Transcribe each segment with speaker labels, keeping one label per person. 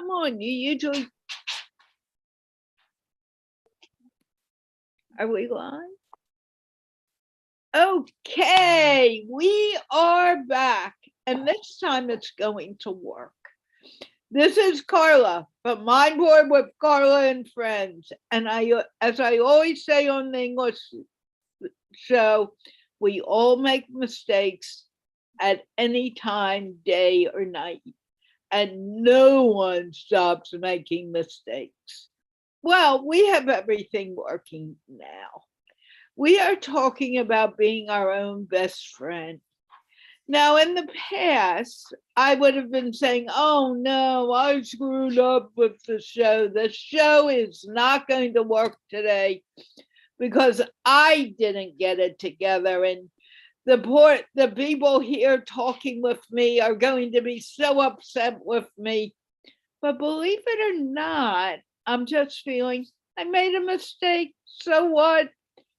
Speaker 1: Come on, you usually... Are we live? Okay, we are back, and this time it's going to work. This is Carla from MindPlore with Carla and Friends, and as I always say on the English show, we all make mistakes at any time, day or night, and no one stops making mistakes. Well, we have everything working now. We are talking about being our own best friend. Now, in the past, I would have been saying, oh no, I screwed up with the show. The show is not going to work today because I didn't get it together. And the people here talking with me are going to be so upset with me. But believe it or not, I'm just feeling I made a mistake. So what?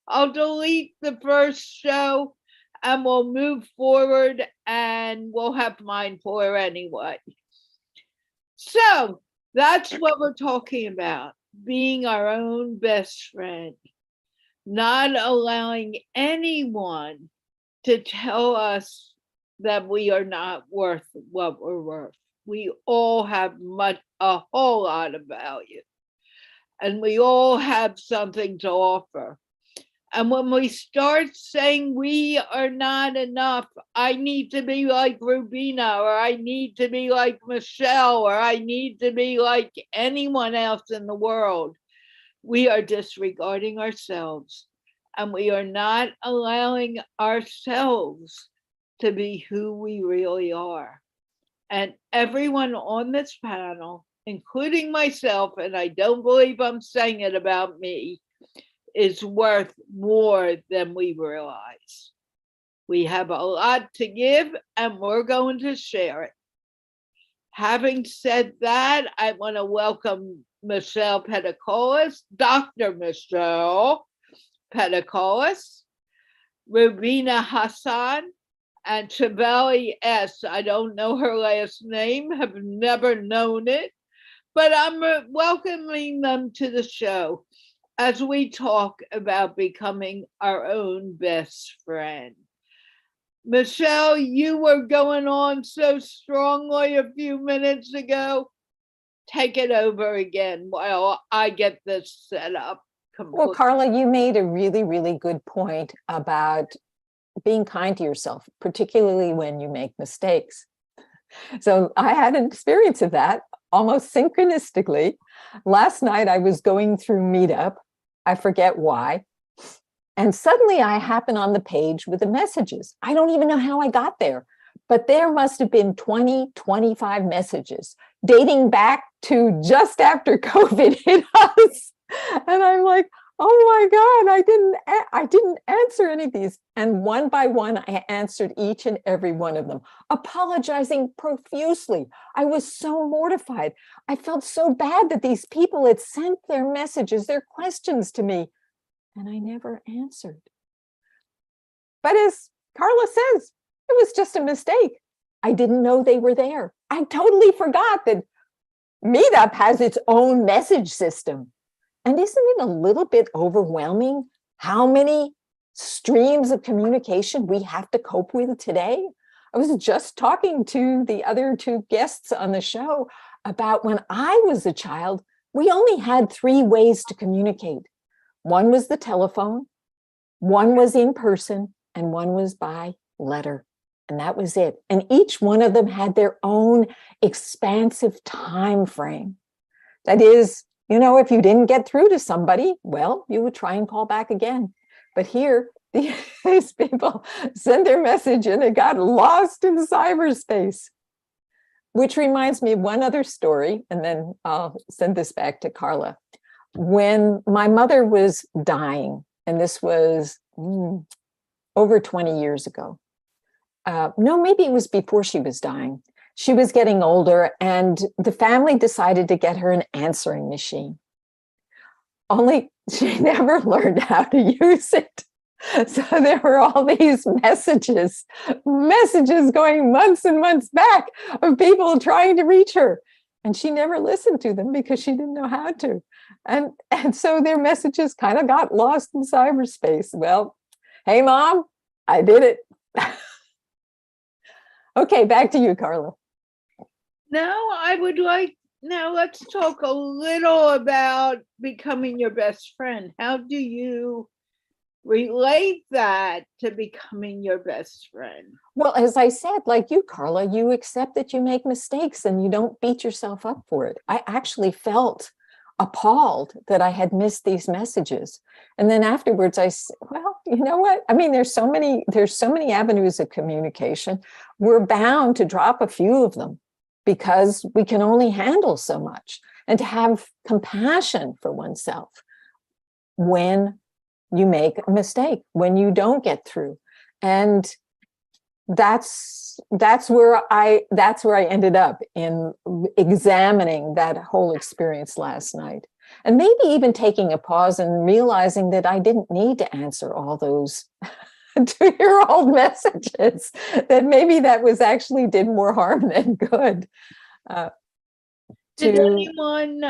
Speaker 1: I'll delete the first show and we'll move forward and we'll have MindPlore anyway. So that's what we're talking about, being our own best friend, not allowing anyone to tell us that we are not worth what we're worth. We all have a whole lot of value, and we all have something to offer. And when we start saying we are not enough, I need to be like Rubina, or I need to be like Michelle, or I need to be like anyone else in the world, we are disregarding ourselves, and we are not allowing ourselves to be who we really are. And everyone on this panel, including myself, and I don't believe I'm saying it about me, is worth more than we realize. We have a lot to give and we're going to share it. Having said that, I want to welcome Michelle Peticolas, Dr. Michelle Peticolas, Rubina Hassan, and Shivali S. I don't know her last name, have never known it, but I'm welcoming them to the show as we talk about becoming our own best friend. Michelle, you were going on so strongly a few minutes ago. Take it over again while I get this set up completely.
Speaker 2: Well, Carla, you made a really, really good point about being kind to yourself, particularly when you make mistakes. So I had an experience of that almost synchronistically. Last night I was going through Meetup, I forget why, and suddenly I happen on the page with the messages. I don't even know how I got there, but there must have been 20, 25 messages dating back to just after COVID hit us. And I'm like, oh my God, I didn't answer any of these. And one by one, I answered each and every one of them, apologizing profusely. I was so mortified. I felt so bad that these people had sent their messages, their questions to me, and I never answered. But as Carla says, it was just a mistake. I didn't know they were there. I totally forgot that Meetup has its own message system. And isn't it a little bit overwhelming how many streams of communication we have to cope with today? I was just talking to the other two guests on the show about when I was a child, we only had 3 ways to communicate. One was the telephone, one was in person, and one was by letter. And that was it. And each one of them had their own expansive time frame. That is, you know, if you didn't get through to somebody, well, you would try and call back again. But here, these people sent their message and it got lost in cyberspace. Which reminds me of one other story, and then I'll send this back to Carla. When my mother was dying, and this was over 20 years ago. No, maybe it was before she was dying. She was getting older, and the family decided to get her an answering machine. Only she never learned how to use it. So there were all these messages going months and months back of people trying to reach her. And she never listened to them because she didn't know how to. And so their messages kind of got lost in cyberspace. Well, hey, Mom, I did it. Okay, back to you, Carla.
Speaker 1: Now let's talk a little about becoming your best friend. How do you relate that to becoming your best friend?
Speaker 2: Well, as I said, like you, Carla, you accept that you make mistakes and you don't beat yourself up for it. I actually felt appalled that I had missed these messages. And then afterwards I said, well, you know what? I mean, there's so many avenues of communication. We're bound to drop a few of them because we can only handle so much. And to have compassion for oneself when you make a mistake, when you don't get through. And that's where I ended up in examining that whole experience last night. And maybe even taking a pause and realizing that I didn't need to answer all those 2-year-old messages, that maybe that was actually did more harm than good.
Speaker 1: Did anyone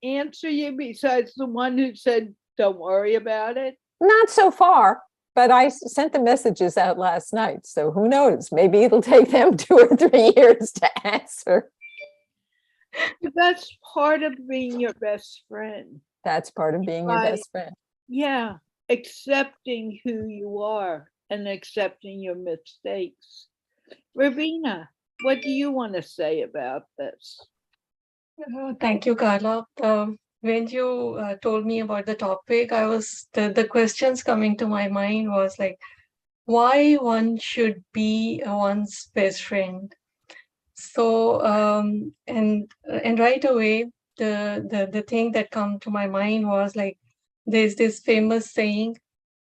Speaker 1: answer you besides the one who said, don't worry about it?
Speaker 2: Not so far, but I sent the messages out last night. So who knows? Maybe it'll take them 2 or 3 years to answer.
Speaker 1: That's part of being your best friend.
Speaker 2: That's part of being your best friend.
Speaker 1: Yeah, accepting who you are and accepting your mistakes. Rubina, what do you want to say about this?
Speaker 3: Thank you, Carla. When you told me about the topic, the questions coming to my mind was like, why one should be one's best friend. So and right away, the thing that come to my mind was like, there's this famous saying,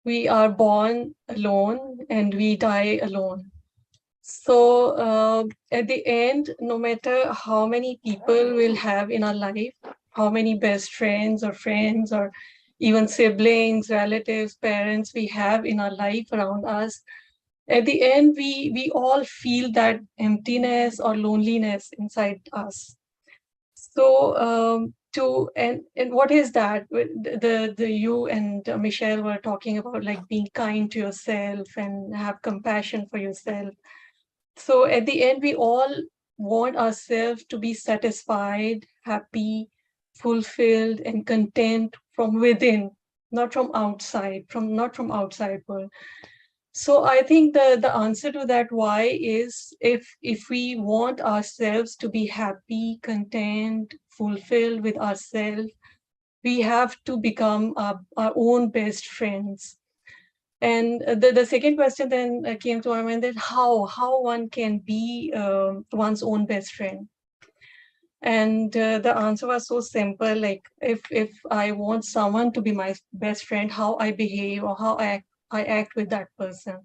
Speaker 3: we are born alone and we die alone. So at the end, no matter how many people we'll have in our life, how many best friends or even siblings, relatives, parents we have in our life around us, at the end, we all feel that emptiness or loneliness inside us. So and what is that? The you and Michelle were talking about like being kind to yourself and have compassion for yourself. So at the end, we all want ourselves to be satisfied, happy, fulfilled, and content from within, not from outside, not from outside world. So I think the answer to that why is if we want ourselves to be happy, content, fulfilled with ourselves, we have to become our own best friends. And the second question then came to my mind, that how one can be one's own best friend. And the answer was so simple, like if I want someone to be my best friend, how I behave or how I act with that person.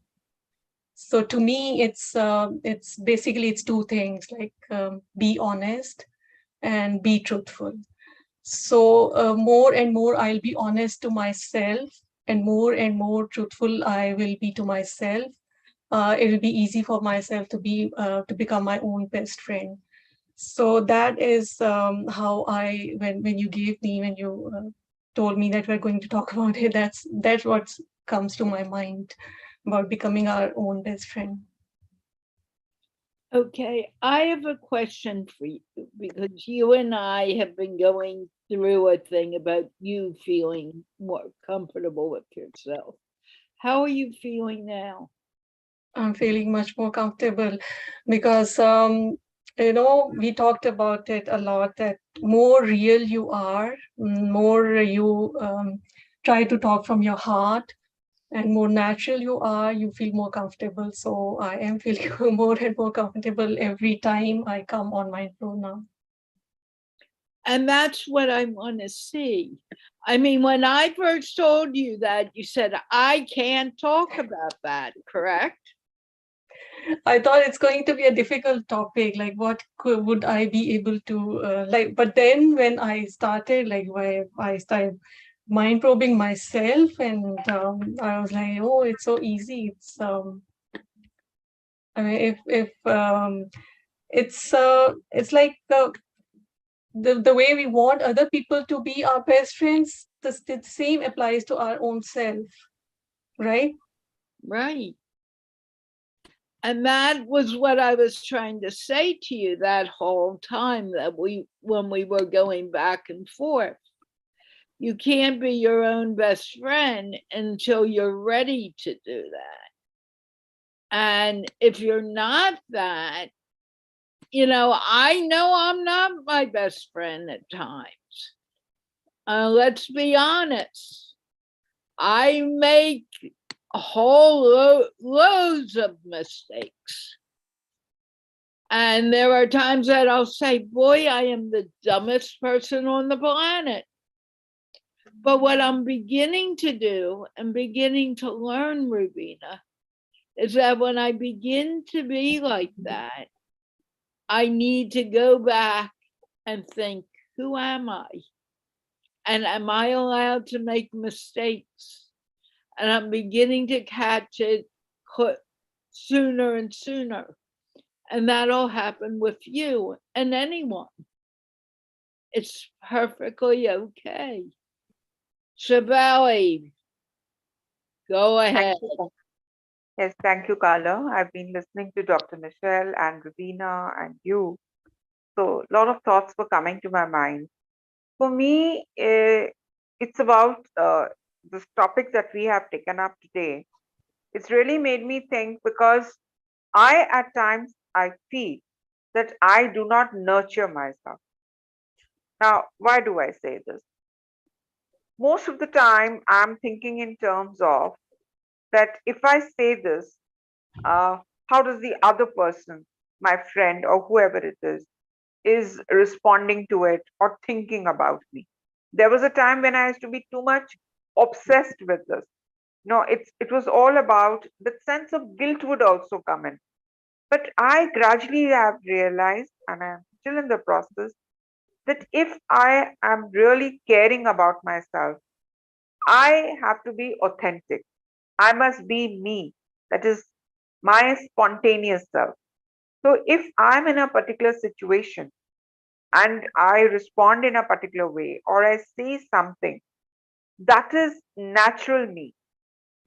Speaker 3: So to me, it's basically it's two things, like be honest and be truthful. So more and more I'll be honest to myself, and more truthful I will be to myself. It will be easy for myself to become my own best friend. So that is how when you told me that we're going to talk about it, that's what comes to my mind about becoming our own best friend.
Speaker 1: Okay, I have a question for you, because you and I have been going through a thing about you feeling more comfortable with yourself. How are you feeling now?
Speaker 3: I'm feeling much more comfortable because, we talked about it a lot, that more real you are, more you try to talk from your heart, and more natural you are, you feel more comfortable. So I am feeling more and more comfortable every time I come on MindPlore now.
Speaker 1: And that's what I want to see. I mean, when I first told you that, you said, I can't talk about that, correct?
Speaker 3: I thought it's going to be a difficult topic, like what would I be able to but then when I started, I started mind probing myself, and I was like, oh, it's so easy. It's I mean, if it's like the way we want other people to be our best friends, the same applies to our own self, right?
Speaker 1: Right. And that was what I was trying to say to you that whole time that when we were going back and forth. You can't be your own best friend until you're ready to do that. And if you're not that, I know I'm not my best friend at times. Let's be honest. I make loads of mistakes. And there are times that I'll say, boy, I am the dumbest person on the planet. But what I'm beginning to do and beginning to learn, Rubina, is that when I begin to be like that, I need to go back and think, who am I? And am I allowed to make mistakes? And I'm beginning to catch it sooner and sooner. And that'll happen with you and anyone. It's perfectly okay. Shivali, go ahead.
Speaker 4: Yes, thank you, Carla. I've been listening to Dr. Michelle and Rubina and you. So a lot of thoughts were coming to my mind. For me, it's about this topic that we have taken up today. It's really made me think because at times, I feel that I do not nurture myself. Now, why do I say this? Most of the time, I'm thinking in terms of that if I say this, how does the other person, my friend or whoever it is responding to it or thinking about me? There was a time when I used to be too much obsessed with this. No, it was all about the sense of guilt would also come in. But I gradually have realized, and I'm still in the process, that if I am really caring about myself, I have to be authentic. I must be me. That is my spontaneous self. So if I'm in a particular situation and I respond in a particular way or I say something, that is natural me.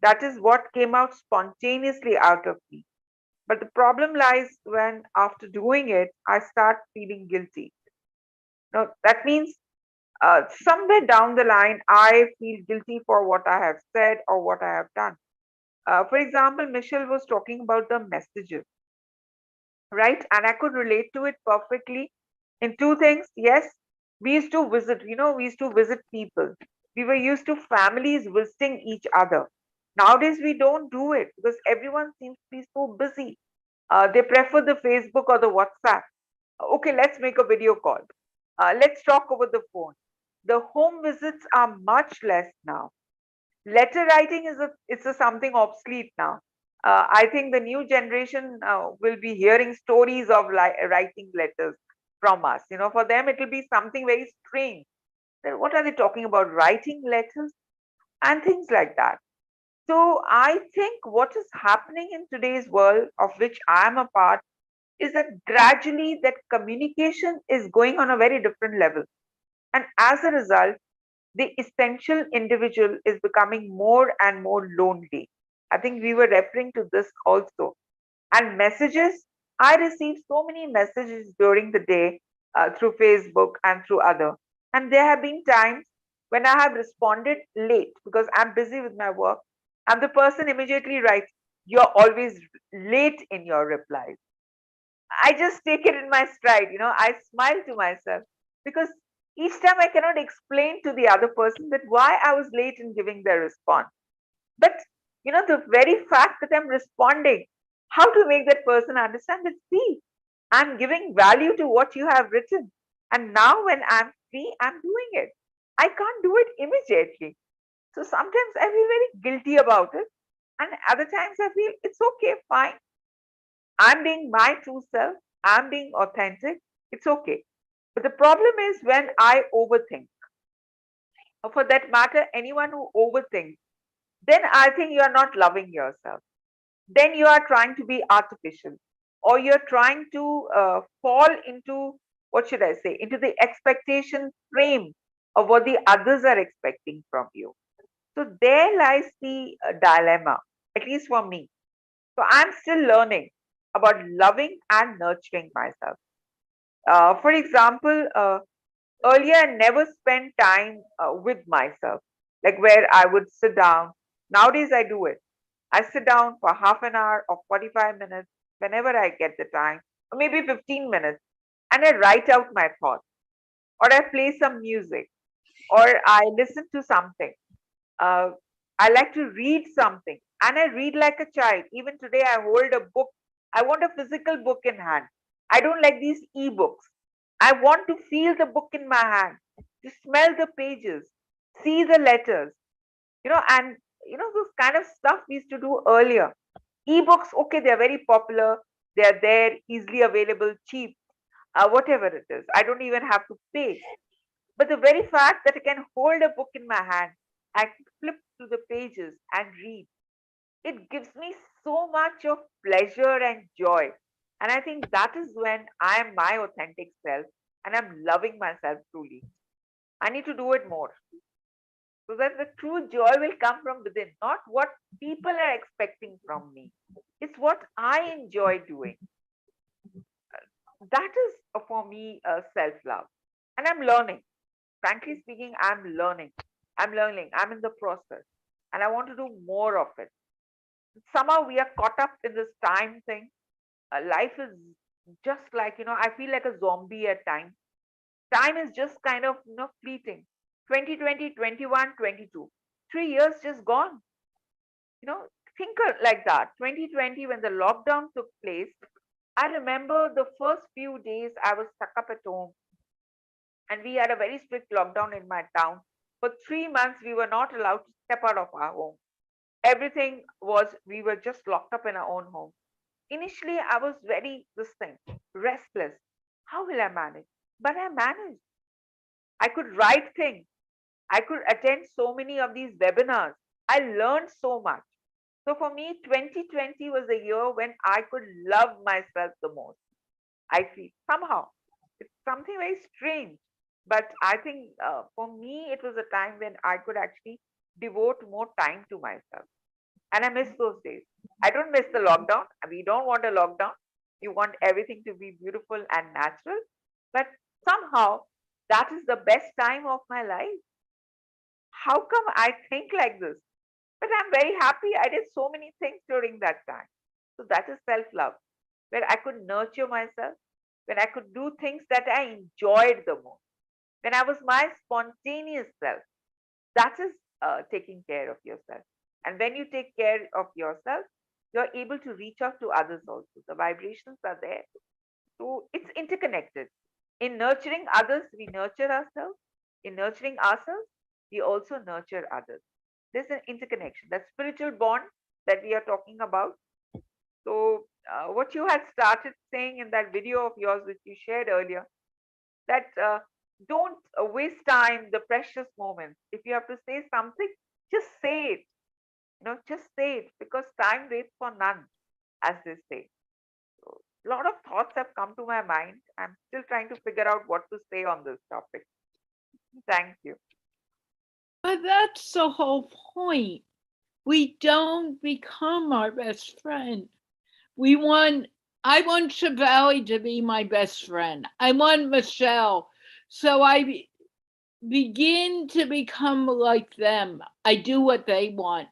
Speaker 4: That is what came out spontaneously out of me. But the problem lies when after doing it, I start feeling guilty. Now, that means somewhere down the line, I feel guilty for what I have said or what I have done. For example, Michelle was talking about the messages, right? And I could relate to it perfectly in two things. Yes, we used to visit, we used to visit people. We were used to families visiting each other. Nowadays, we don't do it because everyone seems to be so busy. They prefer the Facebook or the WhatsApp. Okay, let's make a video call. Let's talk over the phone. The home visits are much less now. Letter writing is something obsolete now. I think the new generation will be hearing stories of writing letters from us. For them it will be something very strange. What are they talking about? Writing letters and things like that. So I think what is happening in today's world, of which I am a part, is that gradually that communication is going on a very different level, and as a result the essential individual is becoming more and more lonely. I think we were referring to this also. And messages, I received so many messages during the day through Facebook and through other. And there have been times when I have responded late because I'm busy with my work. And the person immediately writes, "You're always late in your replies." I just take it in my stride, I smile to myself because each time I cannot explain to the other person that why I was late in giving their response. But the very fact that I'm responding, how to make that person understand that, see, I'm giving value to what you have written. And now when I'm free, I'm doing it. I can't do it immediately. So sometimes I feel very guilty about it. And other times I feel it's okay, fine. I'm being my true self. I'm being authentic. It's okay. But the problem is when I overthink. Or for that matter, anyone who overthinks, then I think you are not loving yourself. Then you are trying to be artificial, or you're trying to fall into what should I say, into the expectation frame of what the others are expecting from you. So there lies the dilemma, at least for me. So I'm still learning about loving and nurturing myself. For example, earlier I never spent time with myself, like where I would sit down. Nowadays I do it. I sit down for half an hour or 45 minutes whenever I get the time, or maybe 15 minutes, and I write out my thoughts, or I play some music, or I listen to something. Uh, I like to read something, and I read like a child. Even today, I hold a book. I want a physical book in hand. I don't like these e-books. I want to feel the book in my hand, to smell the pages, see the letters, and those kind of stuff we used to do earlier. E-books, okay, they're very popular. They're there, easily available, cheap, whatever it is. I don't even have to pay. But the very fact that I can hold a book in my hand, I can flip through the pages and read, it gives me so much of pleasure and joy. And I think that is when I am my authentic self and I'm loving myself truly. I need to do it more so that the true joy will come from within, not what people are expecting from me. It's what I enjoy doing. That is for me self love. And I'm learning. Frankly speaking, I'm learning. I'm learning. I'm in the process. And I want to do more of it. Somehow we are caught up in this time thing. Life is just like, I feel like a zombie at times. Time is just kind of, fleeting. 2020, 21, 22. 3 years just gone. Think like that. 2020, when the lockdown took place, I remember the first few days I was stuck up at home, and we had a very strict lockdown in my town. For 3 months, we were not allowed to step out of our home. Everything was, we were just locked up in our own home. Initially, I was very, this thing, restless. How will I manage? But I managed. I could write things. I could attend so many of these webinars. I learned so much. So for me, 2020 was the year when I could love myself the most. I feel somehow it's something very strange, but I think for me, it was a time when I could actually devote more time to myself. And I miss those days. I don't miss the lockdown. We don't want a lockdown. We want everything to be beautiful and natural. But somehow, that is the best time of my life. How come I think like this? But I'm very happy. I did so many things during that time. So that is self love, where I could nurture myself, when I could do things that I enjoyed the most, when I was my spontaneous self. That is taking care of yourself. And when you take care of yourself, you're able to reach out to others also. The vibrations are there. So it's interconnected. In nurturing others, we nurture ourselves. In nurturing ourselves, we also nurture others. There's an interconnection, that spiritual bond that we are talking about. So, what you had started saying in that video of yours, which you shared earlier, that don't waste time, the precious moments. If you have to say something, just say it. Just say it, because time waits for none, as they say. So, a lot of thoughts have come to my mind. I'm still trying to figure out what to say on this topic. Thank you.
Speaker 1: But that's the whole point. We don't become our best friend. I want Shivali to be my best friend. I want Michelle. So I begin to become like them. I do what they want.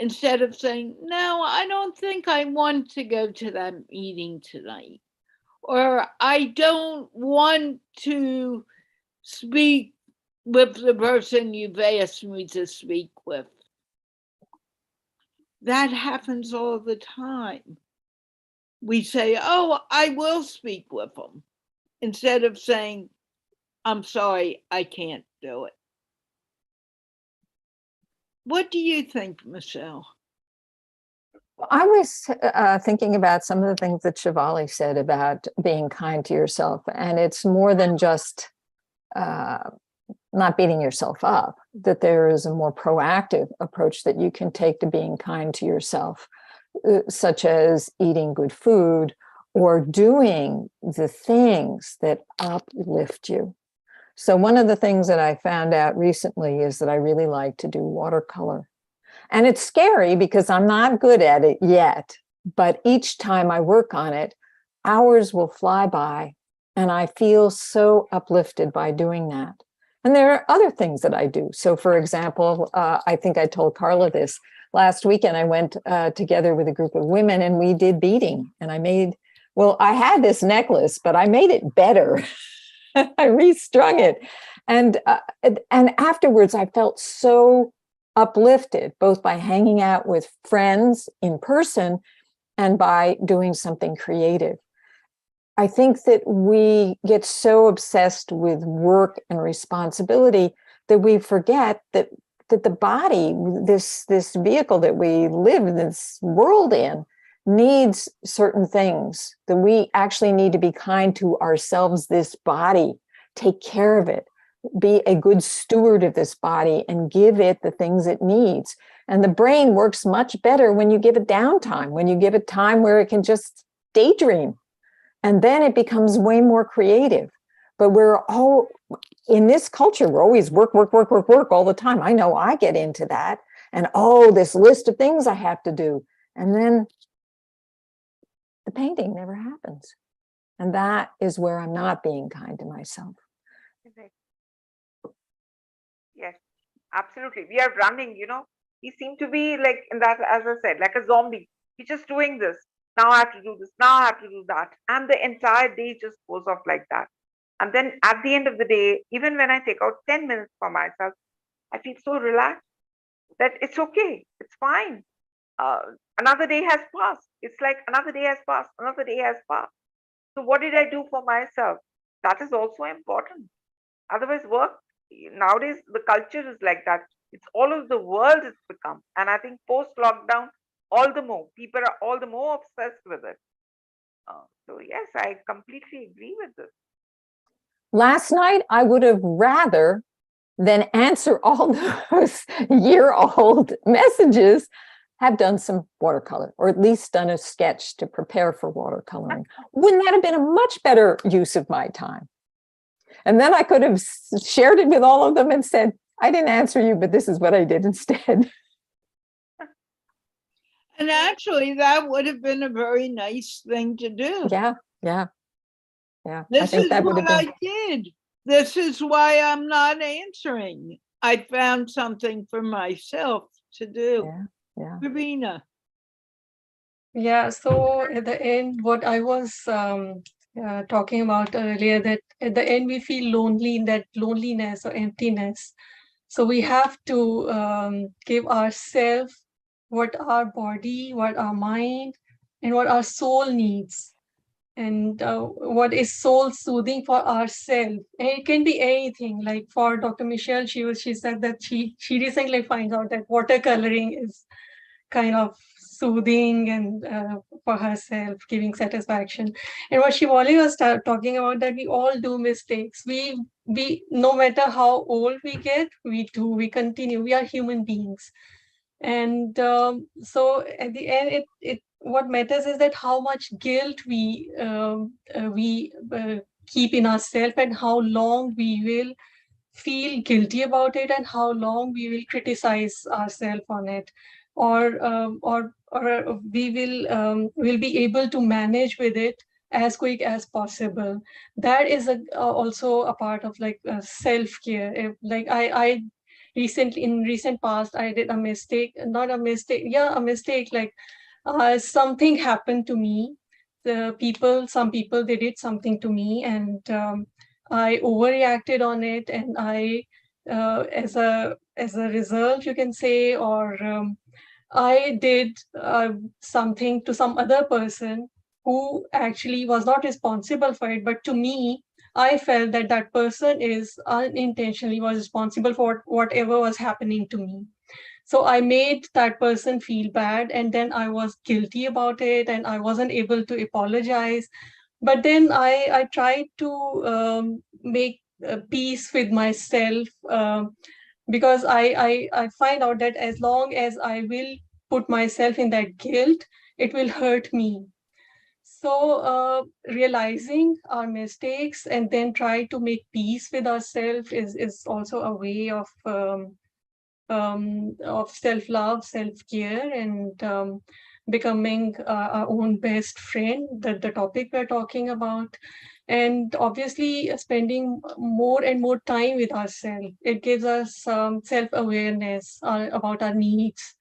Speaker 1: Instead of saying, no, I don't think I want to go to that meeting tonight. Or I don't want to speak with the person you've asked me to speak with. That happens all the time. We say, oh, I will speak with them, instead of saying, I'm sorry, I can't do it. What do you think, Michelle?
Speaker 2: I was thinking about some of the things that Shivali said about being kind to yourself. And it's more than just not beating yourself up, that there is a more proactive approach that you can take to being kind to yourself, such as eating good food, or doing the things that uplift you. So one of the things that I found out recently is that I really like to do watercolor. And it's scary because I'm not good at it yet, but each time I work on it, hours will fly by and I feel so uplifted by doing that. And there are other things that I do. So for example, I think I told Carla this, last weekend I went together with a group of women and we did beading. And I had this necklace, but I made it better. I restrung it. And afterwards I felt so uplifted, both by hanging out with friends in person and by doing something creative. I think that we get so obsessed with work and responsibility that we forget that the body, this vehicle that we live in this world in, needs certain things, that we actually need to be kind to ourselves, this body, take care of it, be a good steward of this body and give it the things it needs. And the brain works much better when you give it downtime, when you give it time where it can just daydream. And then it becomes way more creative. But we're all, in this culture, we're always work all the time. I know I get into that. And this list of things I have to do. And then the painting never happens. And that is where I'm not being kind to myself.
Speaker 4: Yes, absolutely. We are running, we seem to be like in that, as I said, like a zombie. We're just doing this. Now I have to do this. Now I have to do that. And the entire day just goes off like that. And then at the end of the day, even when I take out 10 minutes for myself, I feel so relaxed that it's okay. It's fine. Another day has passed. It's like another day has passed. Another day has passed. So what did I do for myself? That is also important. Otherwise, work, nowadays, the culture is like that. It's all over the world it's become. And I think post-lockdown, all the more, people are all the more obsessed with it. So yes, I completely agree with this.
Speaker 2: Last night, I would have rather than answer all those year-old messages, have done some watercolor, or at least done a sketch to prepare for watercoloring. Wouldn't that have been a much better use of my time? And then I could have shared it with all of them and said, I didn't answer you, but this is what I did instead.
Speaker 1: And actually, that would have been a very nice thing to do.
Speaker 2: Yeah.
Speaker 1: This is what I did. This is why I'm not answering. I found something for myself to do.
Speaker 2: Yeah.
Speaker 1: Rubina.
Speaker 3: Yeah, so at the end, what I was talking about earlier, that at the end we feel lonely, that loneliness or emptiness. So we have to give ourselves what our body, what our mind, and what our soul needs, and what is soul soothing for ourselves. And it can be anything. Like for Dr. Michelle, she said that she recently finds out that watercoloring is kind of soothing and for herself, giving satisfaction. And what Shivali was talking about, that we all do mistakes. We no matter how old we get, we continue. We are human beings. And so at the end, it what matters is that how much guilt we keep in ourselves, and how long we will feel guilty about it, and how long we will criticize ourselves on it, or we will be able to manage with it as quick as possible. That is also a part of like self-care. Like I recently, in recent past, I did a mistake, not a mistake, a mistake, like something happened to me. Some people, they did something to me, and I overreacted on it, and I, as a result, you can say, or I did something to some other person who actually was not responsible for it, but to me, I felt that that person is unintentionally was responsible for whatever was happening to me. So I made that person feel bad, and then I was guilty about it, and I wasn't able to apologize. But then I tried to make peace with myself, because I find out that as long as I will put myself in that guilt, it will hurt me. So realizing our mistakes and then try to make peace with ourselves is also a way of self-love, self-care, and becoming our own best friend, the topic we're talking about. And obviously, spending more and more time with ourselves. It gives us self-awareness about our needs,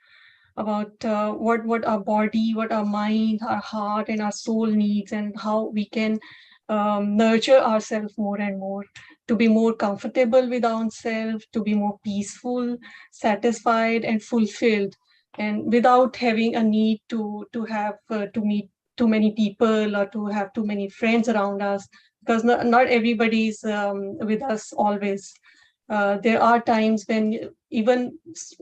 Speaker 3: about what our body, what our mind, our heart, and our soul needs, and how we can nurture ourselves more and more to be more comfortable with ourselves, to be more peaceful, satisfied, and fulfilled, and without having a need to have to meet too many people or to have too many friends around us, because not everybody's with us always. There are times when even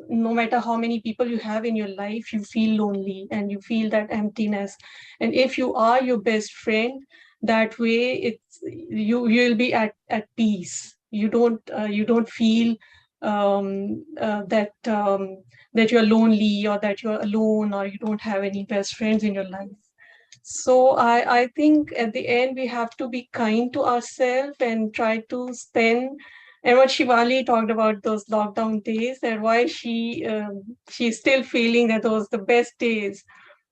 Speaker 3: no matter how many people you have in your life, you feel lonely and you feel that emptiness. And if you are your best friend, that way you'll be at peace. You don't feel that you're lonely or that you're alone or you don't have any best friends in your life. So I think at the end we have to be kind to ourselves and try to spend. And what Shivali talked about those lockdown days and why she's still feeling that those the best days,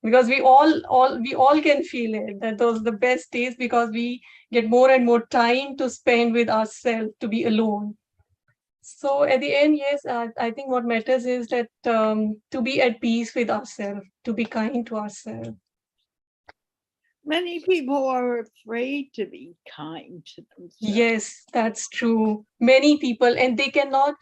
Speaker 3: because we all can feel it, that those are the best days, because we get more and more time to spend with ourselves, to be alone. So at the end, yes, I think what matters is that to be at peace with ourselves, to be kind to ourselves.
Speaker 1: Many people are afraid to be kind to themselves.
Speaker 3: Yes, that's true. Many people, and they cannot,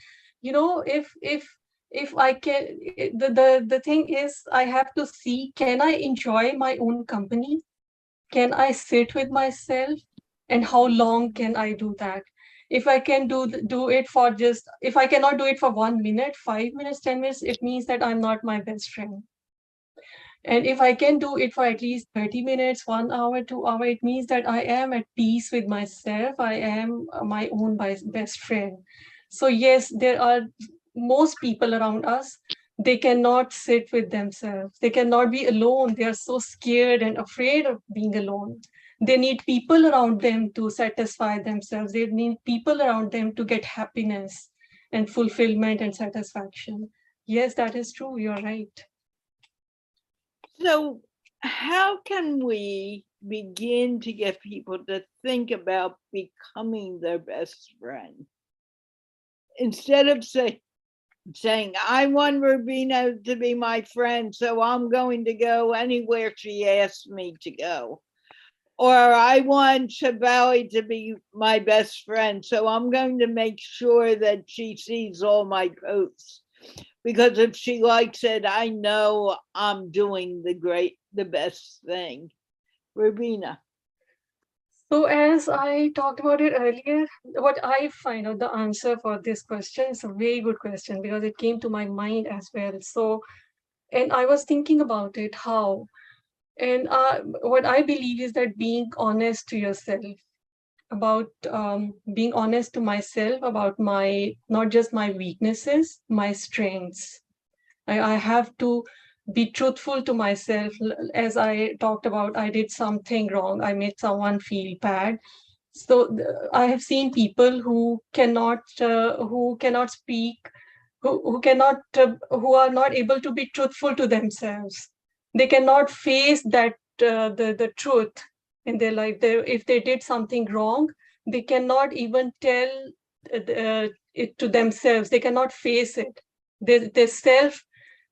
Speaker 3: if I can, the thing is, I have to see, can I enjoy my own company? Can I sit with myself? And how long can I do that? If I can do it for just, if I cannot do it for 1 minute, 5 minutes, 10 minutes, it means that I'm not my best friend. And if I can do it for at least 30 minutes, 1 hour, 2 hour, it means that I am at peace with myself. I am my own best friend. So yes, there are most people around us, they cannot sit with themselves. They cannot be alone. They are so scared and afraid of being alone. They need people around them to satisfy themselves. They need people around them to get happiness and fulfillment and satisfaction. Yes, that is true. You're right.
Speaker 1: So, how can we begin to get people to think about becoming their best friend? Instead of saying, I want Rubina to be my friend, so I'm going to go anywhere she asks me to go. Or I want Shivali to be my best friend, so I'm going to make sure that she sees all my posts. Because if she likes it, I know I'm doing the best thing. Rubina.
Speaker 3: So as I talked about it earlier, what I find out the answer for this question is a very good question because it came to my mind as well. So, and I was thinking about it, how, and what I believe is that being honest to yourself, about being honest to myself about my, not just my weaknesses, my strengths. I have to be truthful to myself. As I talked about, I did something wrong. I made someone feel bad. So I have seen people who cannot speak, who are not able to be truthful to themselves. They cannot face that the truth in their life. If they did something wrong, they cannot even tell it to themselves. They cannot face it. Their self,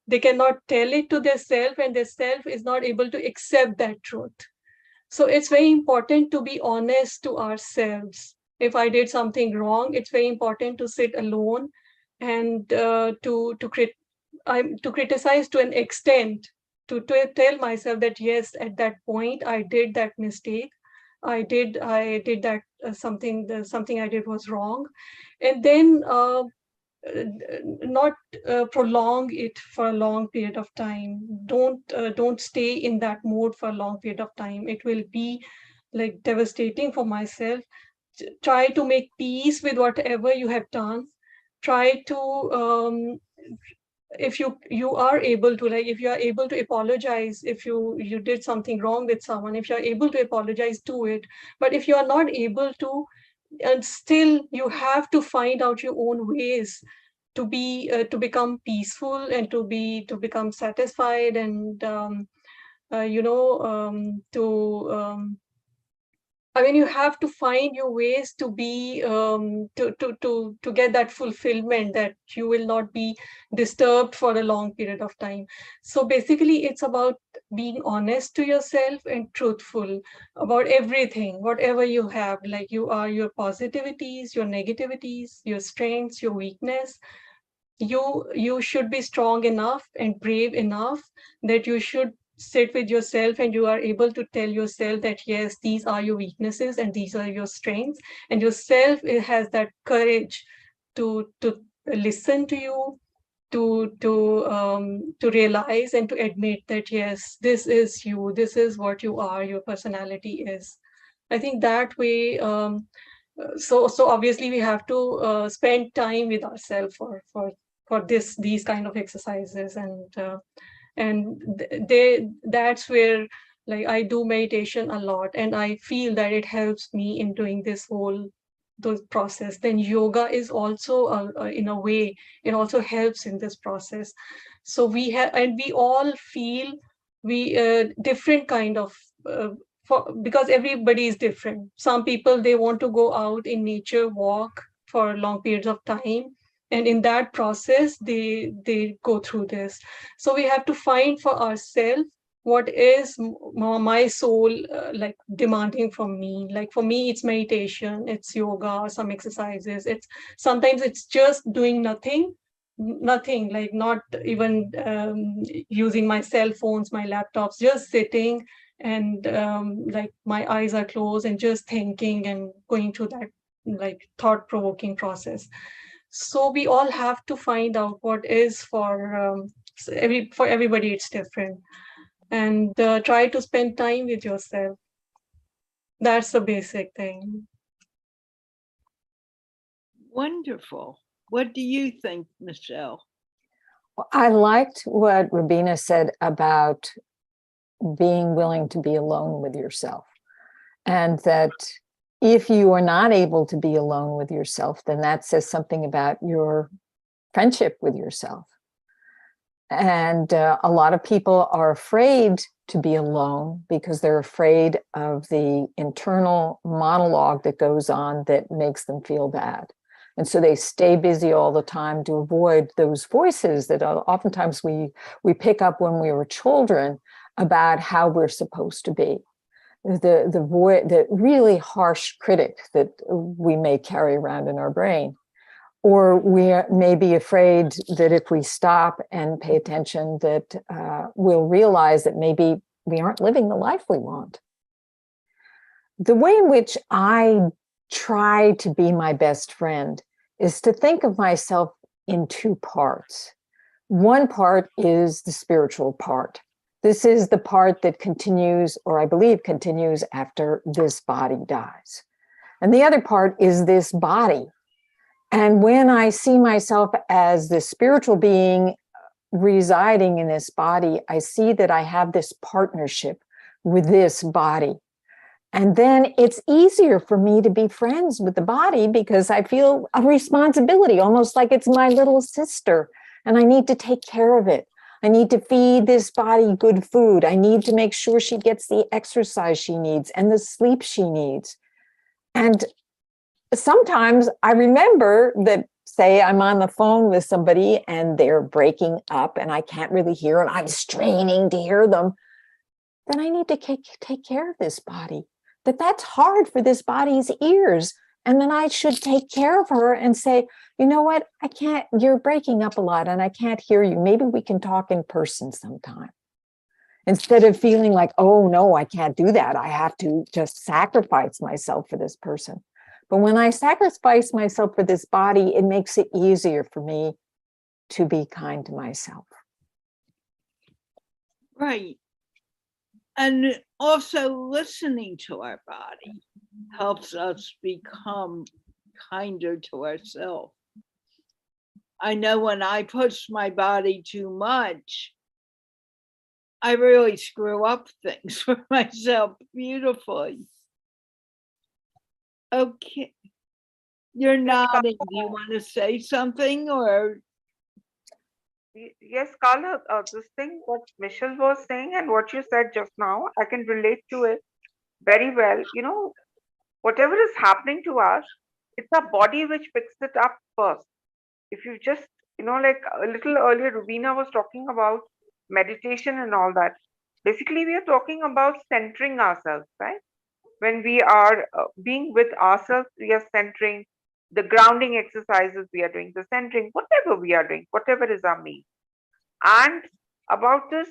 Speaker 3: they cannot tell it to their self, and their self is not able to accept that truth. So it's very important to be honest to ourselves. If I did something wrong, it's very important to sit alone and to criticize to an extent, to tell myself that yes, at that point I did that mistake. I did that something I did was wrong, and then not prolong it for a long period of time. Don't stay in that mode for a long period of time. It will be like devastating for myself. Try to make peace with whatever you have done. Try to if you are able to, like, if you are able to apologize, if you did something wrong with someone, if you're able to apologize, do it. But if you are not able to, and still you have to find out your own ways to be to become peaceful and to become satisfied, and to I mean, you have to find your ways to be to get that fulfillment, that you will not be disturbed for a long period of time. So basically, it's about being honest to yourself and truthful about everything, whatever you have. Like, you are your positivities, your negativities, your strengths, your weakness. You should be strong enough and brave enough that you should sit with yourself and you are able to tell yourself that yes, these are your weaknesses and these are your strengths, and yourself has that courage to listen to you, to realize and to admit that yes, this is you, this is what you are, your personality is. I think that way. So obviously we have to spend time with ourselves for these kind of exercises, and that's where, like, I do meditation a lot, and I feel that it helps me in doing this whole those process. Then yoga is also in a way, it also helps in this process. So we have, and we all feel we different kind of because everybody is different. Some people, they want to go out in nature, walk for long periods of time, and in that process they go through this. So we have to find for ourselves what is my soul like demanding from me. Like, for me, it's meditation, it's yoga, some exercises. It's sometimes it's just doing nothing, like not even using my cell phones, my laptops, just sitting, and like my eyes are closed and just thinking and going through that like thought-provoking process. So we all have to find out what is for everybody. It's different, and try to spend time with yourself. That's the basic thing.
Speaker 1: Wonderful. What do you think, Michelle?
Speaker 2: I liked what Rubina said about being willing to be alone with yourself, and that if you are not able to be alone with yourself, then that says something about your friendship with yourself. And a lot of people are afraid to be alone because they're afraid of the internal monologue that goes on that makes them feel bad. And so they stay busy all the time to avoid those voices that oftentimes we pick up when we were children about how we're supposed to be. The really harsh critic that we may carry around in our brain. Or we may be afraid that if we stop and pay attention, that we'll realize that maybe we aren't living the life we want. The way in which I try to be my best friend is to think of myself in two parts. One part is the spiritual part. This is the part that continues, or I believe continues, after this body dies. And the other part is this body. And when I see myself as the spiritual being residing in this body, I see that I have this partnership with this body. And then it's easier for me to be friends with the body because I feel a responsibility, almost like it's my little sister, and I need to take care of it. I need to feed this body good food. I need to make sure she gets the exercise she needs and the sleep she needs. And sometimes I remember that, say I'm on the phone with somebody and they're breaking up and I can't really hear and I'm straining to hear them, then I need to take care of this body. That's hard for this body's ears. And then I should take care of her and say, you know what, I can't, you're breaking up a lot and I can't hear you. Maybe we can talk in person sometime. Instead of feeling like, oh no, I can't do that. I have to just sacrifice myself for this person. But when I sacrifice myself for this body, it makes it easier for me to be kind to myself.
Speaker 1: Right. And also listening to our body helps us become kinder to ourselves. I know when I push my body too much, I really screw up things for myself beautifully. Okay. You're nodding. Do you want to say something or?
Speaker 4: Yes, Carla, this thing what Michelle was saying and what you said just now, I can relate to it very well. Whatever is happening to us, it's our body which picks it up first. If you just, like a little earlier, Rubina was talking about meditation and all that. Basically, we are talking about centering ourselves, right? When we are being with ourselves, we are centering the grounding exercises we are doing, the centering, whatever we are doing, whatever is our mean. And about this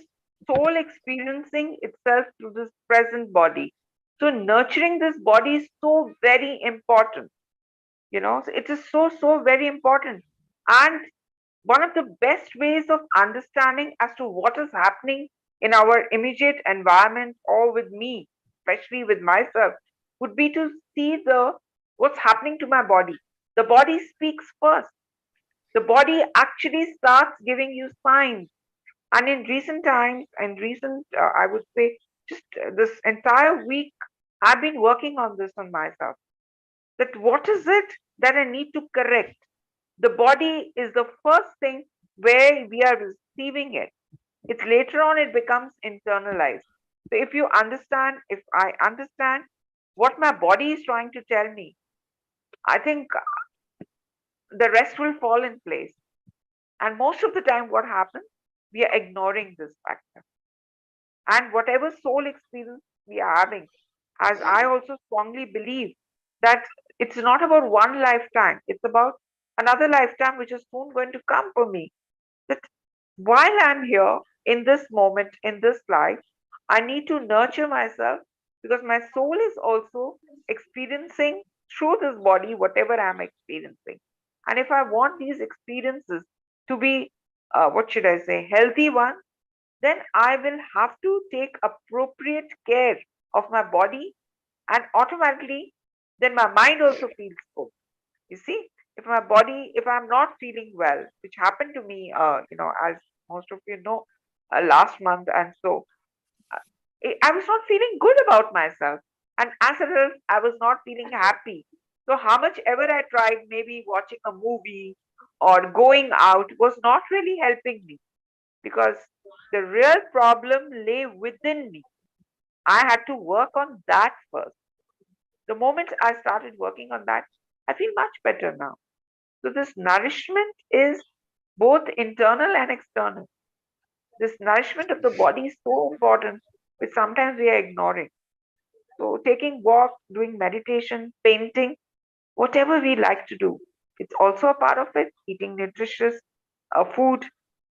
Speaker 4: soul experiencing itself through this present body. So, nurturing this body is so very important. So it is so, so very important. And one of the best ways of understanding as to what is happening in our immediate environment or with me, especially with myself, would be to see the what's happening to my body. The body speaks first. The body actually starts giving you signs. And in recent times, and recent, I would say, just this entire week, I've been working on this on myself. That what is it that I need to correct? The body is the first thing where we are receiving it. It's later on it becomes internalized. So if I understand what my body is trying to tell me, I think the rest will fall in place. And most of the time, what happens? We are ignoring this factor. And whatever soul experience we are having, as I also strongly believe that it's not about one lifetime, it's about another lifetime which is soon going to come for me. That while I'm here in this moment, in this life, I need to nurture myself because my soul is also experiencing through this body whatever I'm experiencing. And if I want these experiences to be, what should I say, healthy ones, then I will have to take appropriate care of my body, and automatically then my mind also feels good. You see, if I'm not feeling well, which happened to me, as most of you know, last month, and so uh, I was not feeling good about myself, and as a result, I was not feeling happy. So how much ever I tried, maybe watching a movie or going out was not really helping me because the real problem lay within me. I had to work on that first. The moment I started working on that, I feel much better now. So, this nourishment is both internal and external. This nourishment of the body is so important, which sometimes we are ignoring. So, taking walk, doing meditation, painting, whatever we like to do, it's also a part of it. Eating nutritious food,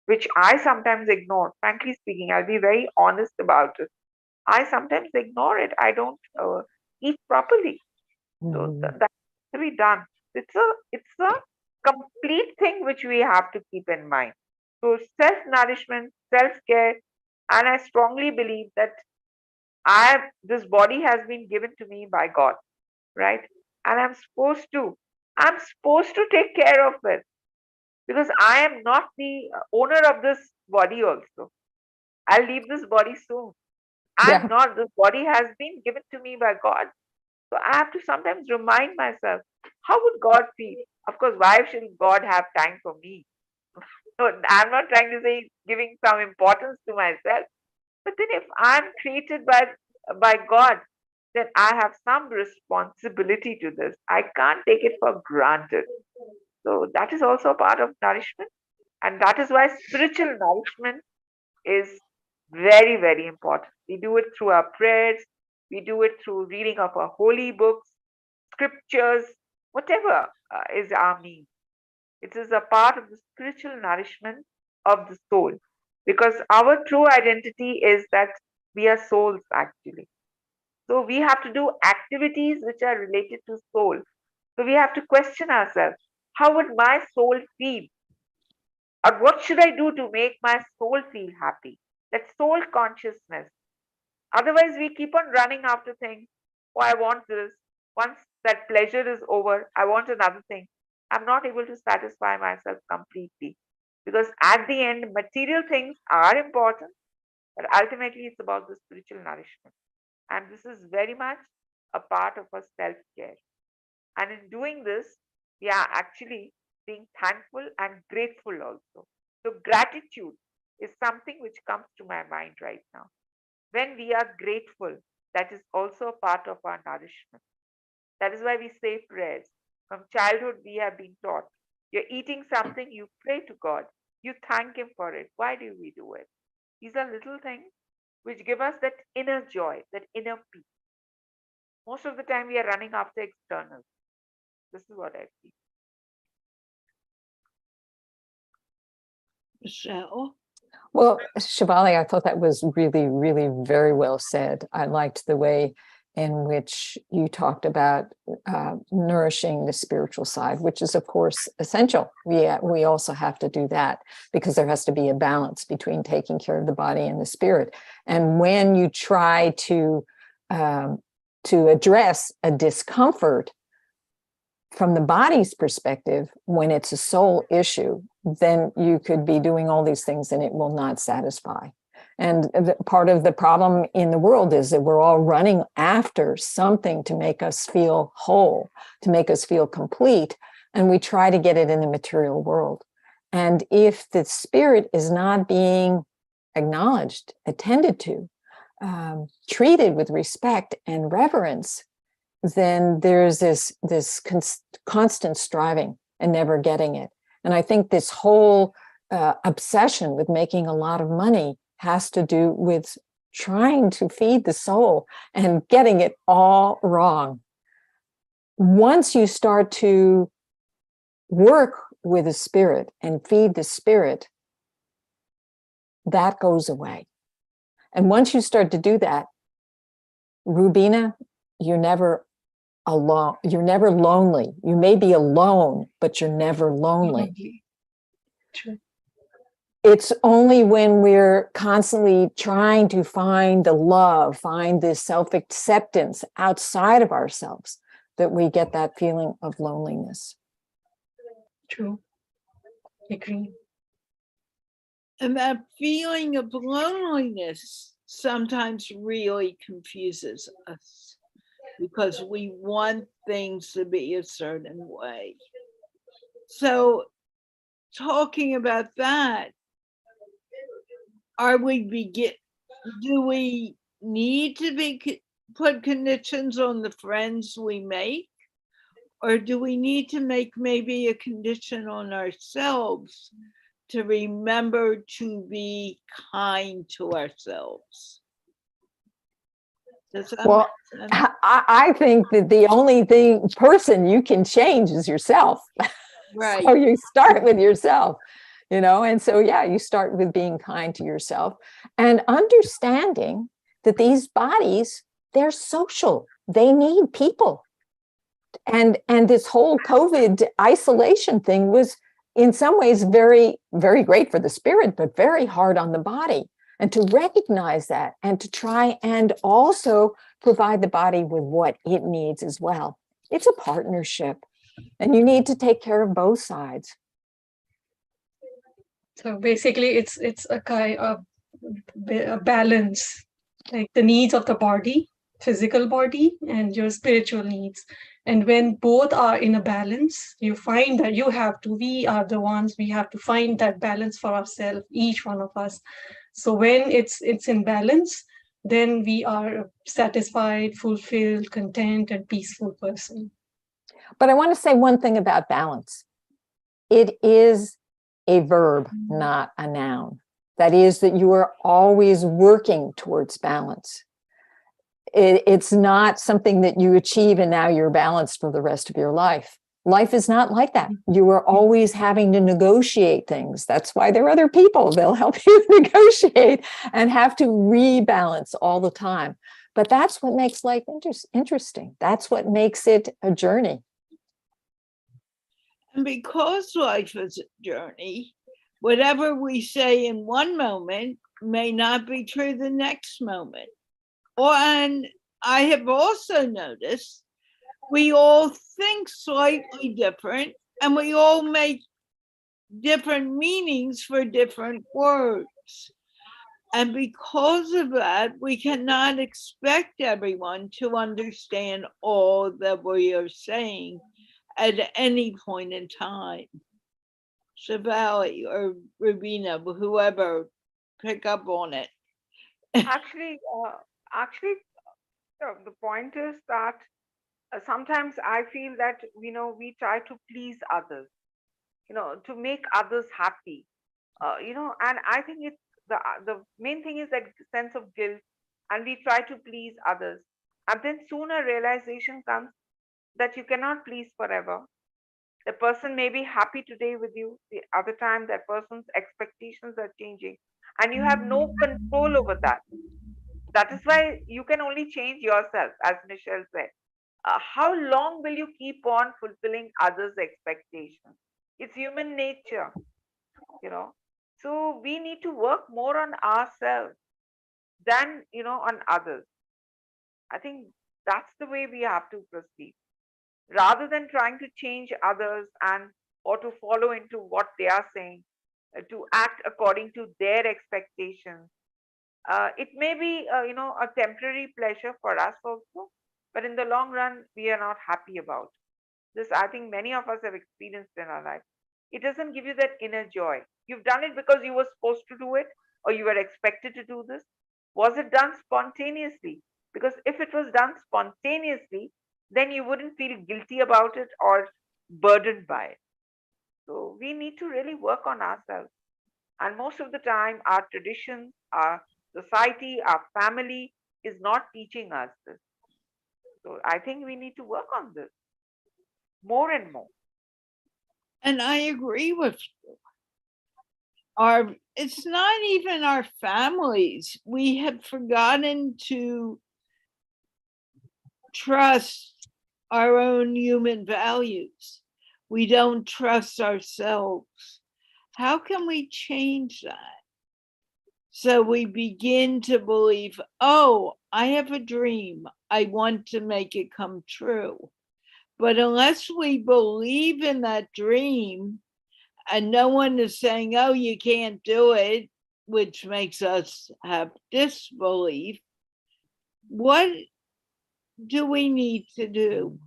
Speaker 4: which I sometimes ignore. Frankly speaking, I'll be very honest about it. I sometimes ignore it. I don't eat properly. So that has to be done. It's a complete thing which we have to keep in mind. So self nourishment, self care, and I strongly believe that this body has been given to me by God, right? And I'm supposed to take care of it because I am not the owner of this body. Also, I'll leave this body soon. I'm
Speaker 2: Yeah.
Speaker 4: not. This body has been given to me by God. So I have to sometimes remind myself, how would God feel? Of course, why should God have time for me? No, I'm not trying to say giving some importance to myself. But then if I'm created by God, then I have some responsibility to this. I can't take it for granted. So that is also a part of nourishment. And that is why spiritual nourishment is very, very important. We do it through our prayers, we do it through reading of our holy books, scriptures, whatever is our means. It is a part of the spiritual nourishment of the soul because our true identity is that we are souls actually. So we have to do activities which are related to soul. So we have to question ourselves, how would my soul feel? Or what should I do to make my soul feel happy? That soul consciousness. Otherwise, we keep on running after things. Oh, I want this. Once that pleasure is over, I want another thing. I'm not able to satisfy myself completely. Because at the end, material things are important, but ultimately it's about the spiritual nourishment. And this is very much a part of our self care. And in doing this, we are actually being thankful and grateful also. So, gratitude is something which comes to my mind right now. When we are grateful, that is also a part of our nourishment. That is why we say prayers. From childhood, we have been taught you're eating something, you pray to God, you thank Him for it. Why do we do it? These are little things which give us that inner joy, that inner peace. Most of the time, we are running after externals. This is what I feel.
Speaker 1: Michelle?
Speaker 2: Well, Shivali, I thought that was really, really very well said. I liked the way in which you talked about nourishing the spiritual side, which is, of course, essential. We also have to do that because there has to be a balance between taking care of the body and the spirit. And when you try to address a discomfort from the body's perspective, when it's a soul issue, then you could be doing all these things and it will not satisfy. And part of the problem in the world is that we're all running after something to make us feel whole, to make us feel complete, and we try to get it in the material world. And if the spirit is not being acknowledged, attended to, treated with respect and reverence, then there's this constant striving and never getting it. And I think this whole obsession with making a lot of money has to do with trying to feed the soul and getting it all wrong. Once you start to work with the spirit and feed the spirit, that goes away. And once you start to do that, Rubina, you're never alone. You're never lonely. You may be alone, but you're never lonely.
Speaker 3: True.
Speaker 2: It's only when we're constantly trying to find the love, find this self-acceptance outside of ourselves, that we get that feeling of loneliness.
Speaker 3: True. Agree.
Speaker 1: And that feeling of loneliness sometimes really confuses us because we want things to be a certain way. So, talking about that, do we need to put conditions on the friends we make? Or do we need to make maybe a condition on ourselves to remember to be kind to ourselves? Does that make sense?
Speaker 2: I think that the only person you can change is yourself.
Speaker 1: Right.
Speaker 2: So you start with yourself, and so, you start with being kind to yourself and understanding that these bodies, they're social. They need people. And this whole COVID isolation thing was in some ways very, very great for the spirit, but very hard on the body. And to recognize that and to try and also provide the body with what it needs as well. It's a partnership, and you need to take care of both sides.
Speaker 3: So basically, it's a kind of a balance, like the needs of the body, physical body, and your spiritual needs. And when both are in a balance, you find that we are the ones, we have to find that balance for ourselves, each one of us. So when it's in balance, then we are a satisfied, fulfilled, content, and peaceful person.
Speaker 2: But I want to say one thing about balance. It is a verb, not a noun. That is that you are always working towards balance. It's not something that you achieve and now you're balanced for the rest of your life. Life is not like that. You are always having to negotiate things. That's why there are other people. They'll help you negotiate and have to rebalance all the time. But that's what makes life interesting. That's what makes it a journey.
Speaker 1: And because life is a journey, whatever we say in one moment may not be true the next moment. And I have also noticed we all think slightly different and we all make different meanings for different words. And because of that, we cannot expect everyone to understand all that we are saying at any point in time. Shivali or Rubina, whoever, pick up on it.
Speaker 4: Actually, actually, the point is that sometimes I feel that we try to please others, to make others happy, and I think it's the main thing is that sense of guilt, and we try to please others, and then sooner realization comes that you cannot please forever. The person may be happy today with you, the other time that person's expectations are changing, and you have no control over that. That is why you can only change yourself, as Michelle said. How long will you keep on fulfilling others' expectations? It's human nature, you know. So we need to work more on ourselves than, on others. I think that's the way we have to proceed. Rather than trying to change others and or to follow into what they are saying, to act according to their expectations. It may be, a temporary pleasure for us also, but in the long run, we are not happy about this. I think many of us have experienced in our life. It doesn't give you that inner joy. You've done it because you were supposed to do it, or you were expected to do this. Was it done spontaneously? Because if it was done spontaneously, then you wouldn't feel guilty about it or burdened by it. So we need to really work on ourselves. And most of the time, our traditions, our society, our family is not teaching us this. So I think we need to work on this more and more.
Speaker 1: And I agree with you. It's not even our families. We have forgotten to trust our own human values. We don't trust ourselves. How can we change that? So we begin to believe, oh, I have a dream. I want to make it come true. But unless we believe in that dream, and no one is saying, oh, you can't do it, which makes us have disbelief, what do we need to do?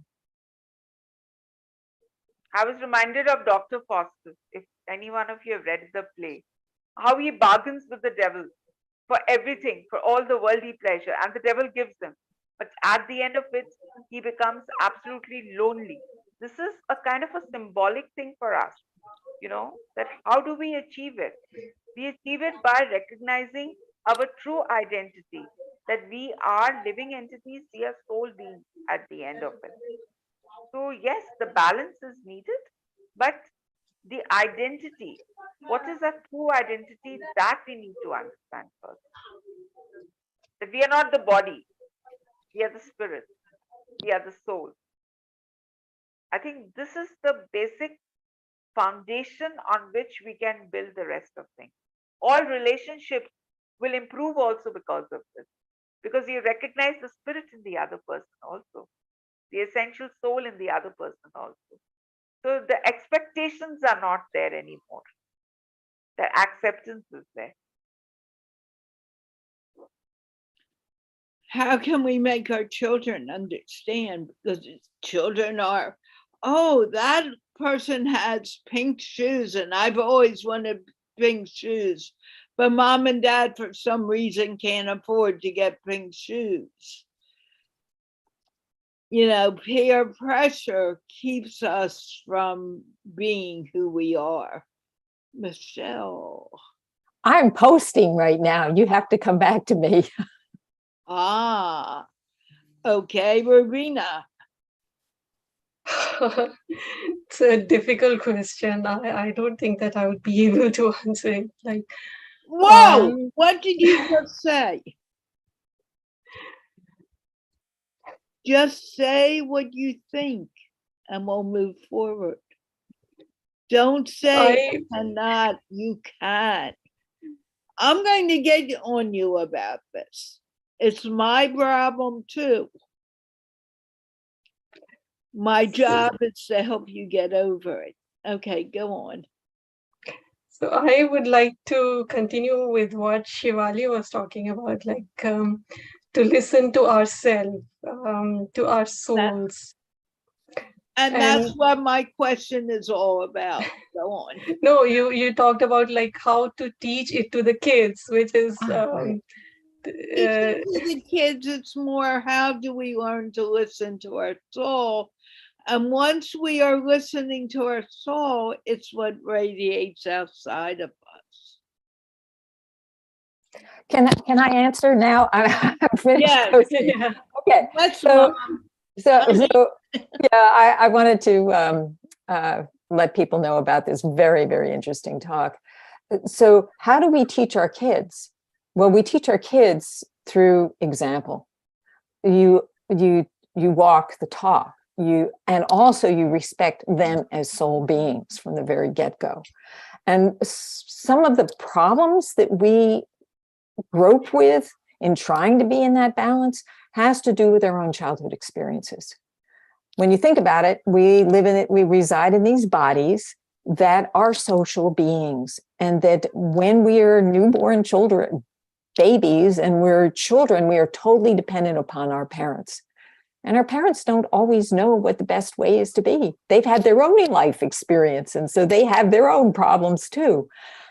Speaker 4: I was reminded of Dr. Faustus, if any one of you have read the play, how he bargains with the devil for everything, for all the worldly pleasure, and the devil gives him. But at the end of it, he becomes absolutely lonely. This is a kind of a symbolic thing for us, that how do we achieve it? We achieve it by recognizing our true identity, that we are living entities, we are soul beings at the end of it. So, yes, the balance is needed, but the identity, what is our true identity, that we need to understand first. That we are not the body, we are the spirit, we are the soul. I think this is the basic foundation on which we can build the rest of things. All relationships will improve also because of this, because you recognize the spirit in the other person also, the essential soul in the other person also. So the expectations are not there anymore. The acceptance is there.
Speaker 1: How can we make our children understand? Because children are, oh, that person has pink shoes and I've always wanted pink shoes, but mom and dad for some reason can't afford to get pink shoes. Peer pressure keeps us from being who we are. Michelle.
Speaker 2: I'm posting right now. You have to come back to me.
Speaker 1: Okay, Rubina.
Speaker 3: It's a difficult question. I don't think that I would be able to answer it.
Speaker 1: Whoa! What did you just say? Just say what you think and we'll move forward. Don't say you cannot, you can. I'm going to get on you about this. It's my problem too. My job is to help you get over it. Okay, go on.
Speaker 3: So I would like to continue with what Shivali was talking about, like to listen to ourselves, to our souls.
Speaker 1: And that's what my question is all about. Go on.
Speaker 3: No, you talked about like how to teach it to the kids, which is
Speaker 1: Teaching to the kids, it's more how do we learn to listen to our soul? And once we are listening to our soul, it's what radiates outside of us.
Speaker 2: Can I answer now? I'm finished.
Speaker 1: Yes.
Speaker 3: yeah.
Speaker 2: Okay.
Speaker 1: Let's
Speaker 2: So
Speaker 1: Mom.
Speaker 2: yeah, I wanted to let people know about this very, very interesting talk. So how do we teach our kids? Well, we teach our kids through example. You walk the talk. And also you respect them as soul beings from the very get-go. And some of the problems that we grope with in trying to be in that balance has to do with our own childhood experiences. When you think about it, we live in it, we reside in these bodies that are social beings. And that when we are newborn children, babies, and we're children, we are totally dependent upon our parents. And our parents don't always know what the best way is to be. They've had their own life experience, and so they have their own problems too.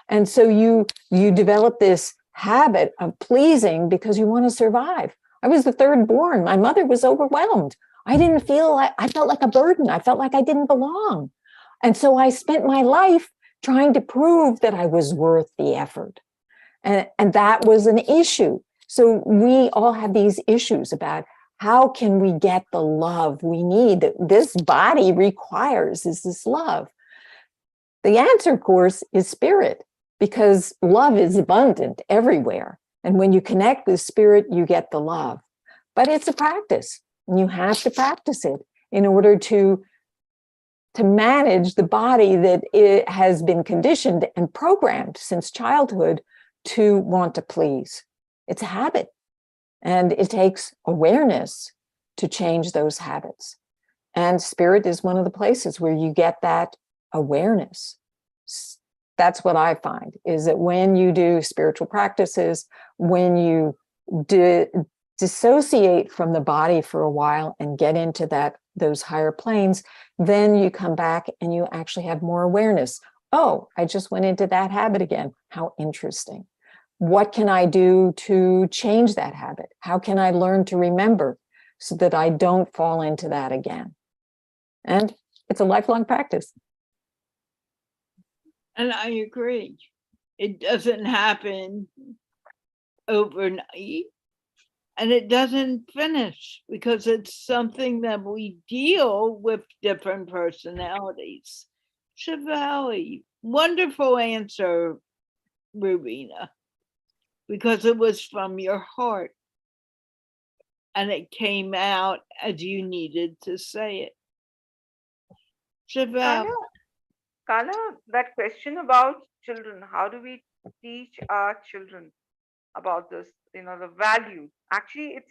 Speaker 2: And so you develop this habit of pleasing because you want to survive. I was the third born. My mother was overwhelmed. I felt like a burden. I felt like I didn't belong. And so I spent my life trying to prove that I was worth the effort. And that was an issue. So we all have these issues about how can we get the love we need that this body requires, is this love. The answer, of course, is spirit, because love is abundant everywhere. And when you connect with spirit, you get the love. But it's a practice, and you have to practice it in order to manage the body that it has been conditioned and programmed since childhood to want to please. It's a habit, and it takes awareness to change those habits. And spirit is one of the places where you get that awareness. That's what I find, is that when you do spiritual practices, when you dissociate from the body for a while and get into those higher planes, then you come back and you actually have more awareness. Oh, I just went into that habit again. How interesting. What can I do to change that habit? How can I learn to remember so that I don't fall into that again? And it's a lifelong practice.
Speaker 1: And I agree. It doesn't happen overnight, and it doesn't finish, because it's something that we deal with different personalities. Shivali, wonderful answer, Rubina, because it was from your heart and it came out as you needed to say it. Shivali.
Speaker 4: Carla, that question about children, how do we teach our children about this, the values? Actually, it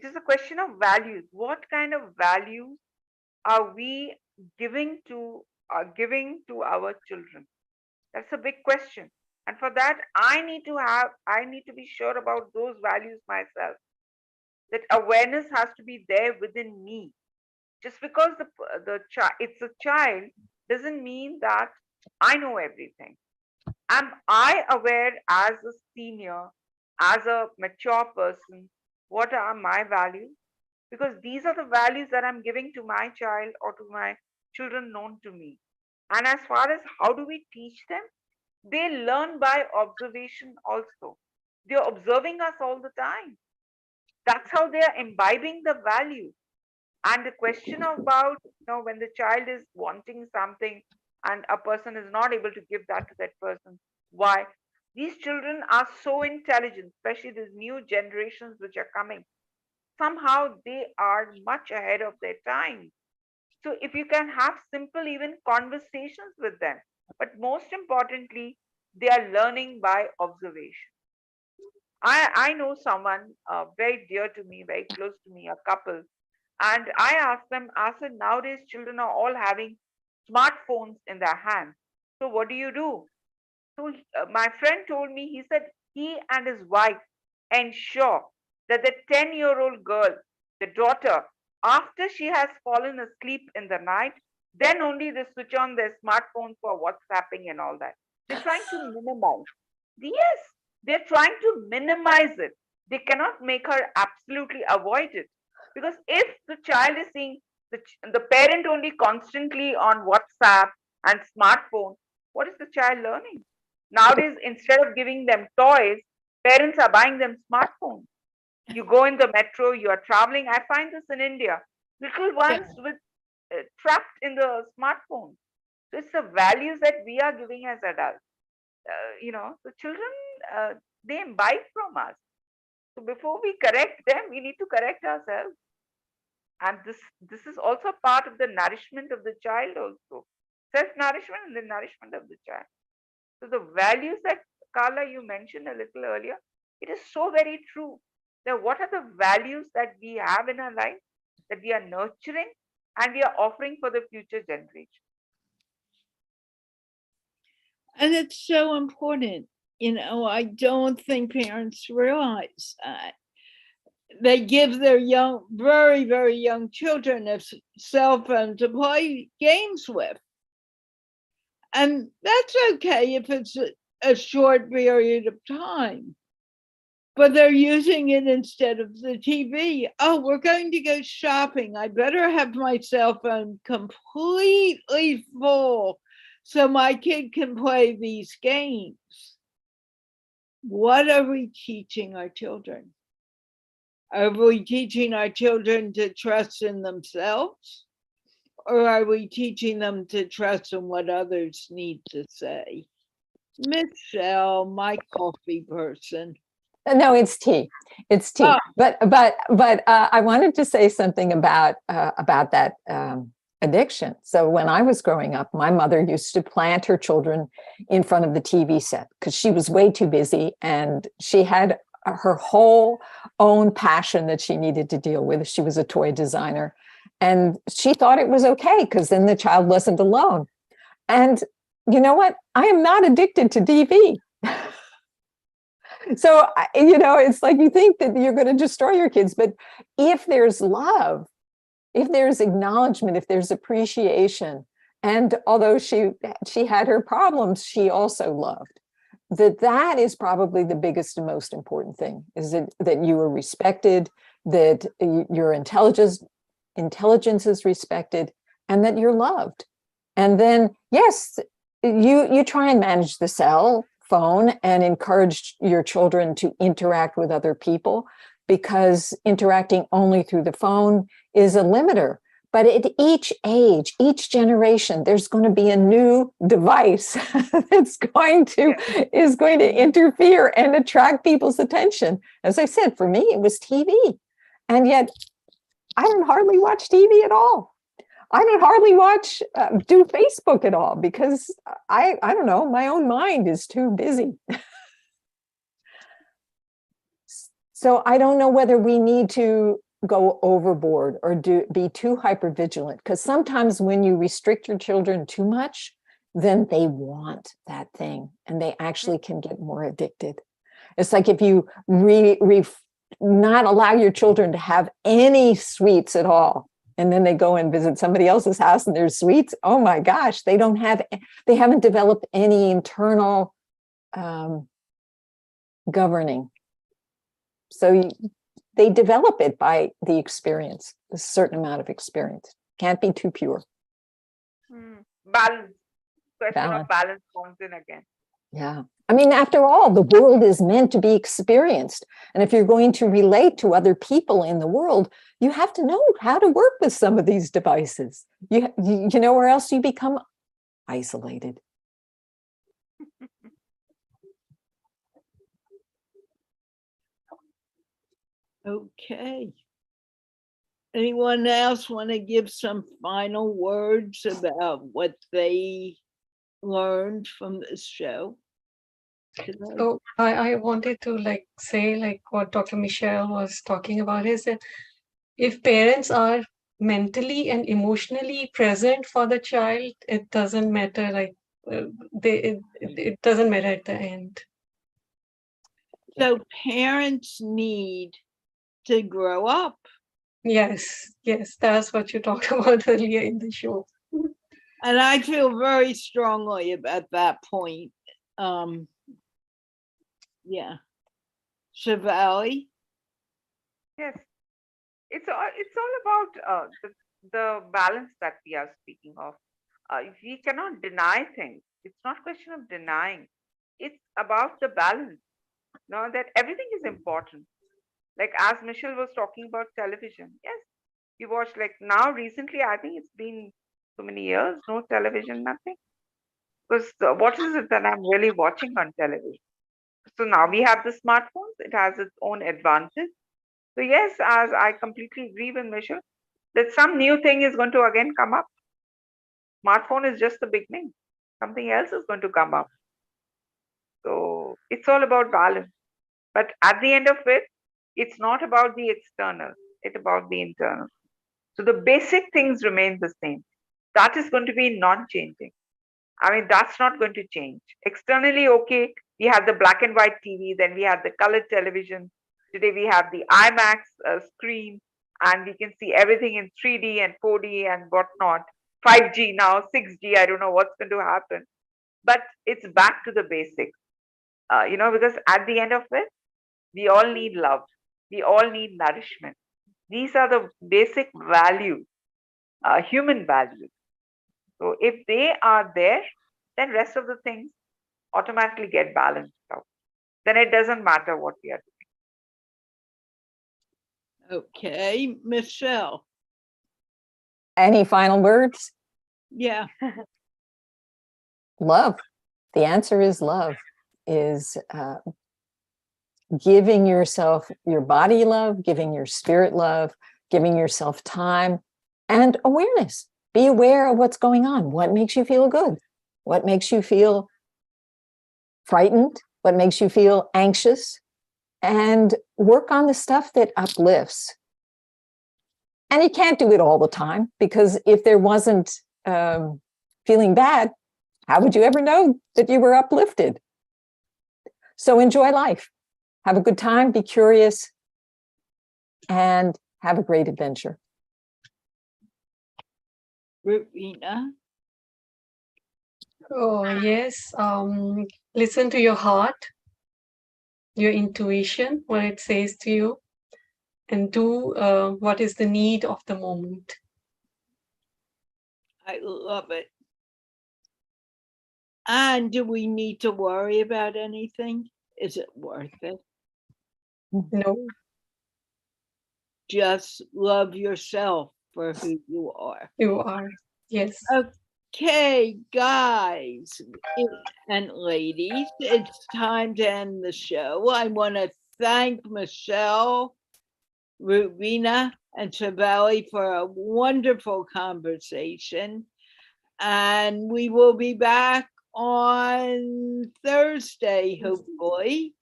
Speaker 4: is a question of values. What kind of values are we giving to our children? That's a big question. And for that, I need to be sure about those values myself. That awareness has to be there within me. Just because it's a child doesn't mean that I know everything. Am I aware as a senior, as a mature person, what are my values? Because these are the values that I'm giving to my child or to my children known to me. And as far as how do we teach them, they learn by observation also. They're observing us all the time. That's how they are imbibing the value. And the question about, when the child is wanting something and a person is not able to give that to that person, why? These children are so intelligent, especially these new generations which are coming. Somehow they are much ahead of their time. So if you can have simple, even conversations with them, but most importantly, they are learning by observation. I know someone very dear to me, very close to me, a couple, and I asked them, I said, nowadays children are all having smartphones in their hands. So what do? So my friend told me, he said he and his wife ensure that the 10-year-old girl, the daughter, after she has fallen asleep in the night, then only they switch on their smartphone for WhatsApping and all that. They're trying to minimize. Yes, they're trying to minimize it. They cannot make her absolutely avoid it. Because if the child is seeing the parent only constantly on WhatsApp and smartphone, what is the child learning? Nowadays, instead of giving them toys, parents are buying them smartphones. You go in the metro, you are traveling. I find this in India. Little ones with trapped in the smartphone. So it's the values that we are giving as adults. The children, they imbibe from us. So before we correct them, we need to correct ourselves. And this is also part of the nourishment of the child also. Self-nourishment and the nourishment of the child. So the values that Carla, you mentioned a little earlier, it is so very true. Now, what are the values that we have in our life that we are nurturing and we are offering for the future generation?
Speaker 1: And it's so important. I don't think parents realize that. They give their very, very young children a cell phone to play games with. And that's okay if it's a short period of time. But they're using it instead of the TV. Oh, we're going to go shopping. I better have my cell phone completely full so my kid can play these games. What are we teaching our children? Are we teaching our children to trust in themselves? Or are we teaching them to trust in what others need to say? Michelle, my coffee person.
Speaker 2: No, it's tea. It's tea. Oh. But I wanted to say something about that addiction. So when I was growing up, my mother used to plant her children in front of the TV set because she was way too busy, and she had her whole own passion that she needed to deal with. She was a toy designer, and she thought it was okay because then the child wasn't alone. And you know what? I am not addicted to TV. So, it's like you think that you're going to destroy your kids, but if there's love, if there's acknowledgement, if there's appreciation, and although she had her problems, she also loved. That is probably the biggest and most important thing, is that you are respected, that your intelligence is respected, and that you're loved. And then, yes, you try and manage the cell phone and encourage your children to interact with other people, because interacting only through the phone is a limiter. But at each age, each generation, there's going to be a new device that's is going to interfere and attract people's attention. As I said, for me, it was TV. And yet I don't hardly watch TV at all. I don't hardly do Facebook at all, because I don't know, my own mind is too busy. So I don't know whether we need to go overboard or be too hypervigilant, because sometimes when you restrict your children too much, then they want that thing and they actually can get more addicted. It's like if you not allow your children to have any sweets at all, and then they go and visit somebody else's house and there's sweets. Oh my gosh, they haven't developed any internal governing. So they develop it by the experience, a certain amount of experience. Can't be too pure.
Speaker 4: Balance. Question of balance comes in again.
Speaker 2: Yeah. I mean, after all, the world is meant to be experienced. And if you're going to relate to other people in the world, you have to know how to work with some of these devices. You know, or else you become isolated.
Speaker 1: Okay. Anyone else want to give some final words about what they learned from this show?
Speaker 3: So I wanted to say what Dr. Michelle was talking about, is that if parents are mentally and emotionally present for the child, it doesn't matter. Like it doesn't matter at the end.
Speaker 1: So parents need to grow up.
Speaker 3: Yes, that's what you talked about earlier in the show.
Speaker 1: And I feel very strongly about that point. Yeah. Shivali?
Speaker 4: Yes, it's all about the balance that we are speaking of. We cannot deny things. It's not a question of denying. It's about the balance. That everything is important. Like as Michelle was talking about television, yes, we watch like now recently. I think it's been so many years, no television, nothing. Because what is it that I'm really watching on television? So now we have the smartphones. It has its own advantage. So yes, as I completely agree with Michelle, that some new thing is going to again come up. Smartphone is just the beginning. Something else is going to come up. So it's all about balance. But at the end of it, it's not about the external, it's about the internal. So the basic things remain the same. That is going to be non-changing. I mean, that's not going to change. Externally, okay, we have the black and white TV, then we have the colored television. Today we have the IMAX screen, and we can see everything in 3D and 4D and whatnot. 5G now, 6G, I don't know what's going to happen. But it's back to the basics, because at the end of it, we all need love. We all need nourishment. These are the basic values, human values. So if they are there, then rest of the things automatically get balanced out. Then it doesn't matter what we are doing.
Speaker 1: Okay, Michelle.
Speaker 2: Any final words?
Speaker 1: Yeah.
Speaker 2: Love. The answer is love, is giving yourself your body love, giving your spirit love, giving yourself time and awareness. Be aware of what's going on. What makes you feel good? What makes you feel frightened? What makes you feel anxious? And work on the stuff that uplifts. And you can't do it all the time, because if there wasn't feeling bad, how would you ever know that you were uplifted? So enjoy life. Have a good time, be curious, and have a great adventure.
Speaker 1: Rubina.
Speaker 3: Oh, yes. Listen to your heart, your intuition, what it says to you, and do what is the need of the moment.
Speaker 1: I love it. And do we need to worry about anything? Is it worth it?
Speaker 3: No.
Speaker 1: Just love yourself for who you are.
Speaker 3: You are. Yes.
Speaker 1: Okay, guys and ladies, it's time to end the show. I want to thank Michelle, Rubina, and Shivali for a wonderful conversation. And we will be back on Thursday, hopefully,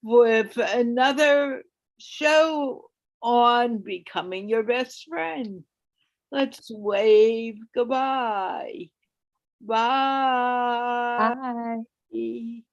Speaker 1: with another show on becoming your best friend. Let's wave goodbye. Bye.
Speaker 2: Bye.